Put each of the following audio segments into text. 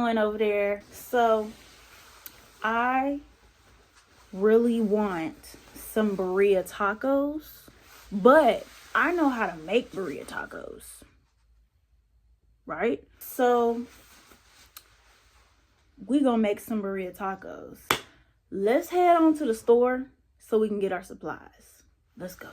doing over there? So I really want some burrito tacos, but I know how to make burrito tacos, right? So we gonna make some burrito tacos. Let's head on to the store so we can get our supplies. Let's go.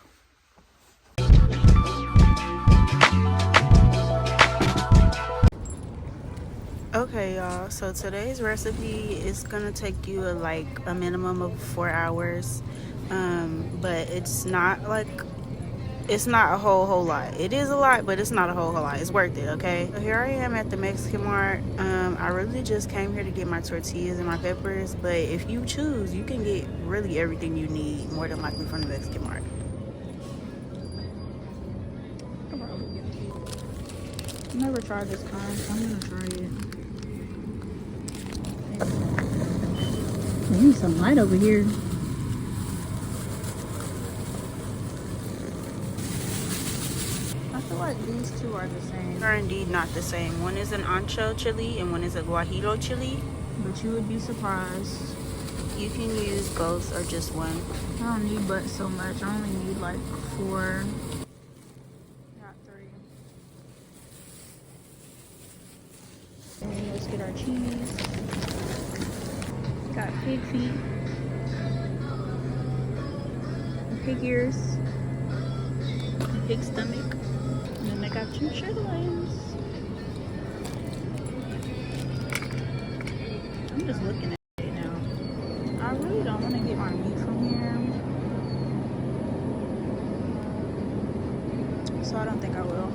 Okay, y'all, so today's recipe is gonna take you like a minimum of 4 hours, but it's not a whole lot. It is a lot, but it's not a whole lot. It's worth it. Okay, so here I am at the Mexican Mart. I really just came here to get my tortillas and my peppers, but if you choose, you can get really everything you need, more than likely, from the Mexican Mart. I've never tried this kind, so I'm gonna try it. I need some light over here. I feel like these two are the same. They are indeed not the same. One is an ancho chili and one is a guajillo chili. But you would be surprised. You can use both or just one. I don't need but so much. I only need like 4. Not 3. And let's get our cheese. Got pig feet, pig ears, pig stomach, and then I got chinchillas. I'm just looking at it now. I really don't want to get my meat from here, so I don't think I will.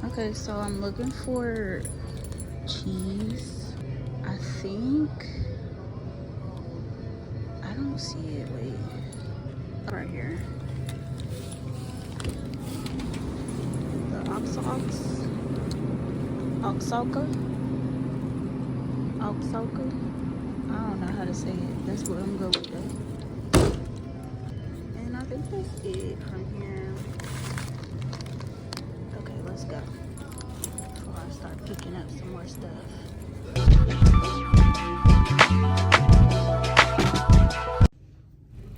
Okay, so I'm looking for cheese. I think I don't see it. Wait, right here. The oxalka. I don't know how to say it. That's what I'm going with. And I think that's it from here. Okay, let's go. Before I start picking up some more stuff.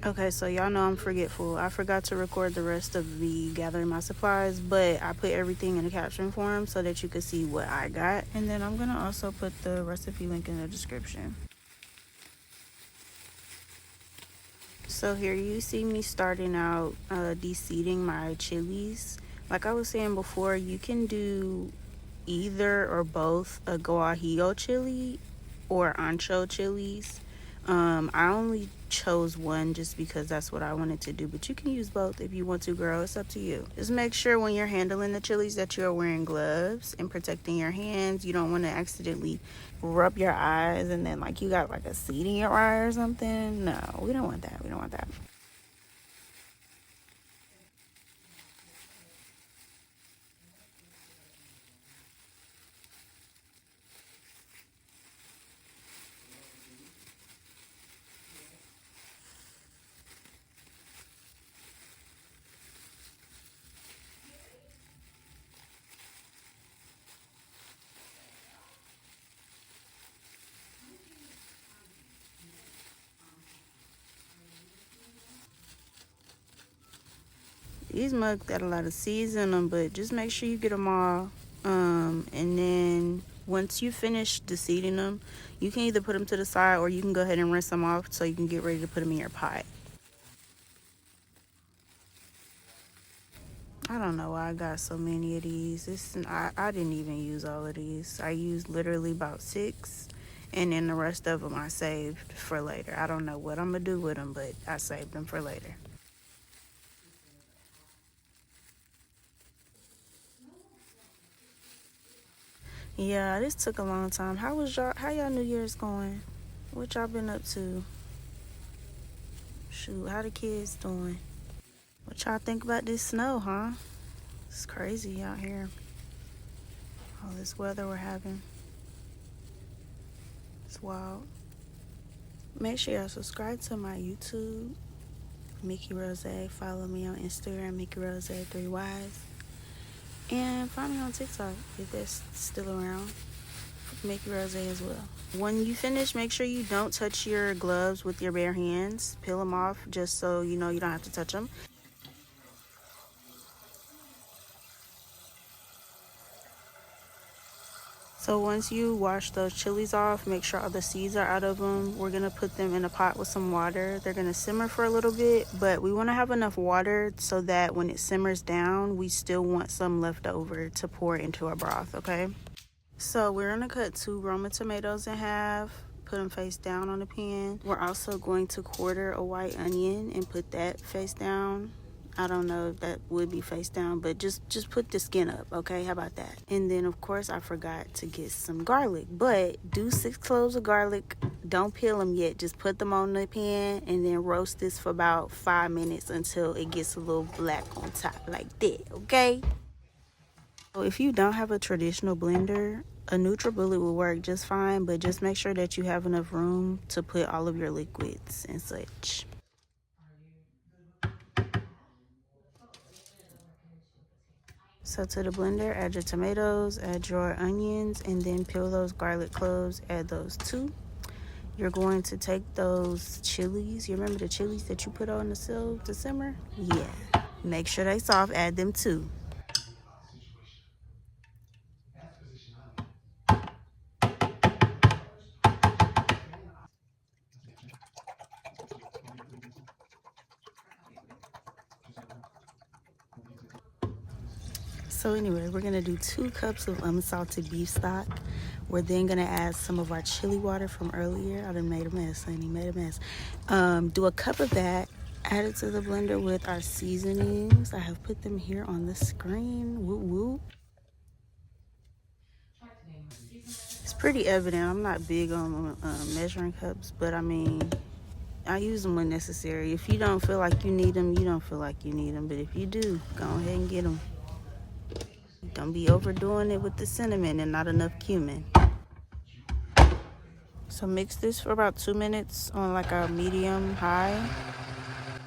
Okay, so y'all know I'm forgetful. I forgot to record the rest of the gathering my supplies, but I put everything in a caption form so that you can see what I got. And then I'm gonna also put the recipe link in the description. So here you see me starting out de-seeding my chilies. Like I was saying before, you can do either or both a guajillo chili or ancho chilies. I only chose one just because that's what I wanted to do, but you can use both if you want to, girl. It's up to you. Just make sure when you're handling the chilies that you're wearing gloves and protecting your hands. You don't want to accidentally rub your eyes and then like you got like a seed in your eye or something. No, we don't want that. We don't want that. These mugs got a lot of seeds in them, but just make sure you get them all. And then once you finish de-seeding them, you can either put them to the side or you can go ahead and rinse them off so you can get ready to put them in your pot. I don't know why I got so many of these. I didn't even use all of these. I used literally about 6, and then the rest of them I saved for later. I don't know what I'm gonna do with them, but I saved them for later. Yeah, this took a long time. How y'all New Year's going? What y'all been up to? Shoot, how the kids doing? What What y'all think about this snow, huh? It's crazy out here. All this weather we're having. It's wild. Make sure y'all subscribe to my YouTube, Mickey Rose. Follow me on Instagram, Mickey Rose 3Ys. And find me on TikTok if that's still around. Mickey Rose as well. When you finish, make sure you don't touch your gloves with your bare hands. Peel them off just so you know you don't have to touch them. So once you wash those chilies off, make sure all the seeds are out of them. We're going to put them in a pot with some water. They're going to simmer for a little bit, but we want to have enough water so that when it simmers down, we still want some left over to pour into our broth, okay? So we're going to cut 2 Roma tomatoes in half, put them face down on the pan. We're also going to quarter a white onion and put that face down. I don't know if that would be face down, but just put the skin up, okay? How about that? And then, of course, I forgot to get some garlic, but do 6 cloves of garlic. Don't peel them yet. Just put them on the pan and then roast this for about 5 minutes until it gets a little black on top like that, okay? So if you don't have a traditional blender, a NutriBullet will work just fine, but just make sure that you have enough room to put all of your liquids and such. So to the blender, add your tomatoes, add your onions, and then peel those garlic cloves, add those too. You're going to take those chilies. You remember the chilies that you put on the stove to simmer? Yeah. Make sure they soft, add them too. So anyway, we're gonna do 2 cups of unsalted beef stock. We're then gonna add some of our chili water from earlier. I done made a mess, honey, made a mess. Do a cup of that, add it to the blender with our seasonings. I have put them here on the screen, whoop whoop. It's pretty evident, I'm not big on measuring cups, but I mean, I use them when necessary. If you don't feel like you need them, you don't feel like you need them, but if you do, go ahead and get them. Don't be overdoing it with the cinnamon and not enough cumin. So mix this for about 2 minutes on like a medium high.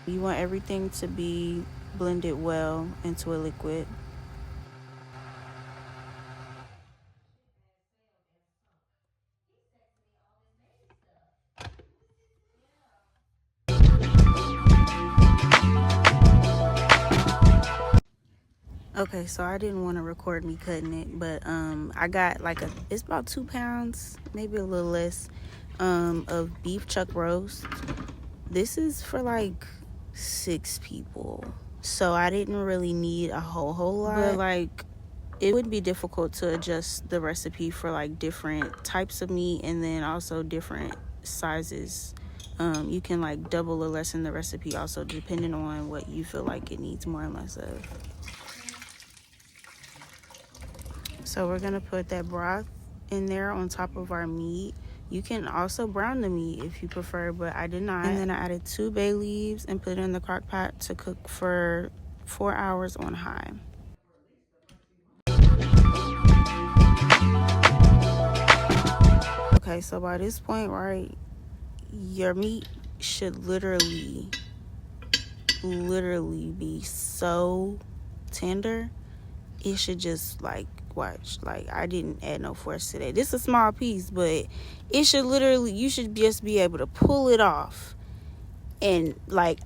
You want everything to be blended well into a liquid. Okay, so I didn't want to record me cutting it, but I got like it's about 2 pounds, maybe a little less, of beef chuck roast. This is for like 6 people, so I didn't really need a whole lot, but like it would be difficult to adjust the recipe for like different types of meat and then also different sizes. You can like double or lessen the recipe also depending on what you feel like it needs more and less of. So we're gonna put that broth in there on top of our meat. You can also brown the meat if you prefer, but I did not. And then I added 2 bay leaves and put it in the crock pot to cook for 4 hours on high. Okay, so by this point, right, your meat should literally be so tender. It should just like, watch, like I didn't add no force today. This is a small piece, but it should literally, you should just be able to pull it off and like,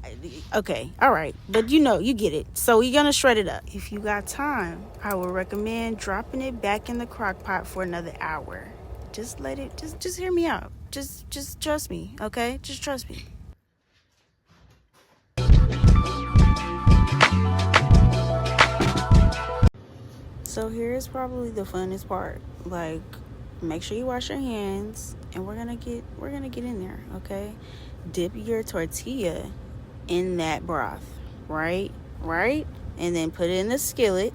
okay, all right, but you know, you get it. So you're gonna shred it up. If you got time, I would recommend dropping it back in the crock pot for another hour. Just let it, just hear me out. Just trust me, okay? Just trust me. So here's probably the funnest part. Like, make sure you wash your hands, and we're gonna get in there, okay? Dip your tortilla in that broth, right? And then put it in the skillet,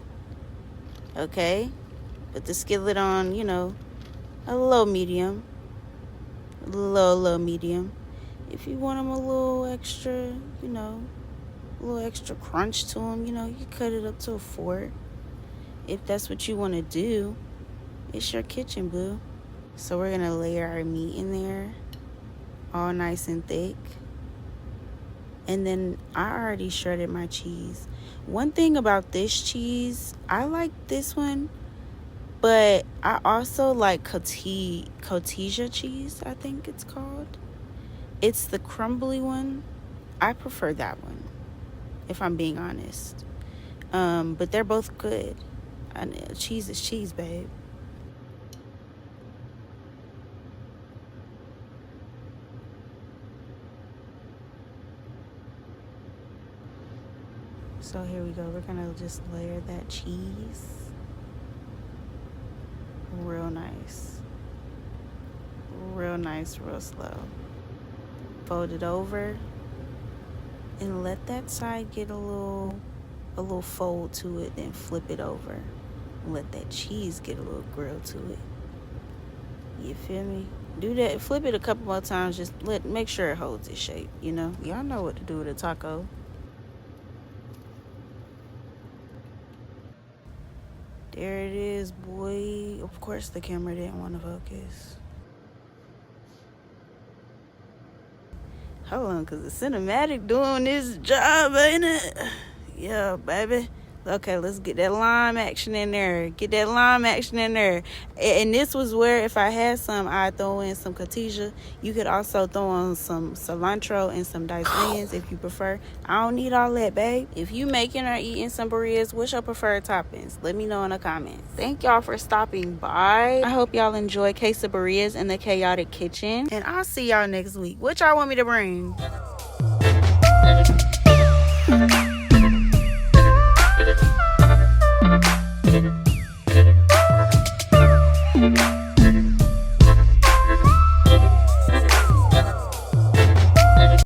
okay? Put the skillet on, you know, a low medium. Low medium. If you want them a little extra, you know, a little extra crunch to them. You know, you cut it up to a 4 if that's what you want to do. It's your kitchen, boo. So we're gonna layer our meat in there, all nice and thick. And then I already shredded my cheese. One thing about this cheese, I like this one, but I also like cotija cheese, I think it's called. It's the crumbly one. I prefer that one, if I'm being honest. But they're both good. Cheese is cheese, babe. So here we go. We're gonna just layer that cheese. Real nice. Real nice, real slow. Fold it over and let that side get a little fold to it, then flip it over and let that cheese get a little grill to it. You feel me? Do that, flip it a couple more times, just make sure it holds its shape, you know? Y'all know what to do with a taco. There it is, boy. Of course the camera didn't want to focus. Hold on, because the cinematic doing this job, ain't it? Yeah, baby. Okay, let's get that lime action in there. Get that lime action in there. And this was where, if I had some, I'd throw in some cotija. You could also throw on some cilantro and some diced onions if you prefer. I don't need all that, babe. If you making or eating some burritos, what's your preferred toppings? Let me know in the comments. Thank y'all for stopping by. I hope y'all enjoy Quesadillas in the Chaotic Kitchen. And I'll see y'all next week. What y'all want me to bring?